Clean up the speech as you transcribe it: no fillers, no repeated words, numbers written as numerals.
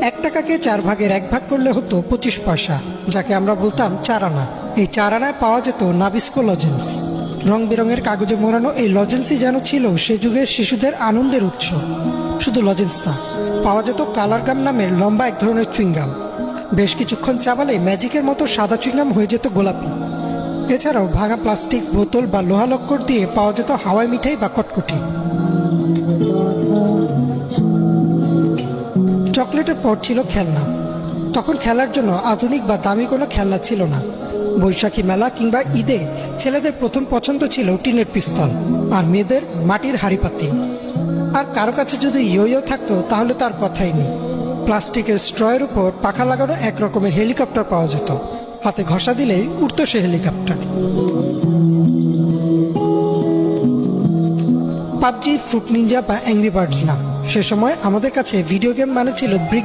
1 টাকাকে 4 ভাগের 1 ভাগ করলে হতো 25 পয়সা, যাকে আমরা বলতাম 4 আনা। এই 4 আনায় পাওয়া যেত নাবিস্কো লজেন্স। রং বেরঙের কাগজে মোড়ানো এই লজেন্সই যেন ছিল সে যুগের শিশুদের আনন্দের উৎস। শুধু লজেন্স না, পাওয়া যেত কালার গাম নামের লম্বা এক ধরনের চুইংগাম। বেশ কিছুক্ষণ চাবালে ম্যাজিকের মতো সাদা চুইংগাম হয়ে যেত গোলাপি। এছাড়াও ভাঙা প্লাস্টিক বোতল বা লোহা লক্কর দিয়ে পাওয়া যেত হাওয়াই মিঠাই বা কটকটি। চকলেটের পর ছিল খেলনা। তখন খেলার জন্য আধুনিক বা দামি কোনো খেলনা ছিল না। বৈশাখী মেলা কিংবা ঈদে ছেলেদের প্রথম পছন্দ ছিল টিনের পিস্তল, আর মেয়েদের মাটির হাঁড়ি পাতিল। আর কারো কাছে যদি ইয়ো থাকতো তাহলে তার কথাই নেই। প্লাস্টিকের স্ট্রয়ের উপর পাখা লাগানো এক রকমের হেলিকপ্টার পাওয়া যেত। হাতে ঘষা দিলেই উড়ত সে হেলিকপ্টার। পাবজি, ফ্রুট নিনজা বা অ্যাংরি বার্ডস না, সে সময় আমাদের কাছে ভিডিও গেম মানে ছিল ব্রিক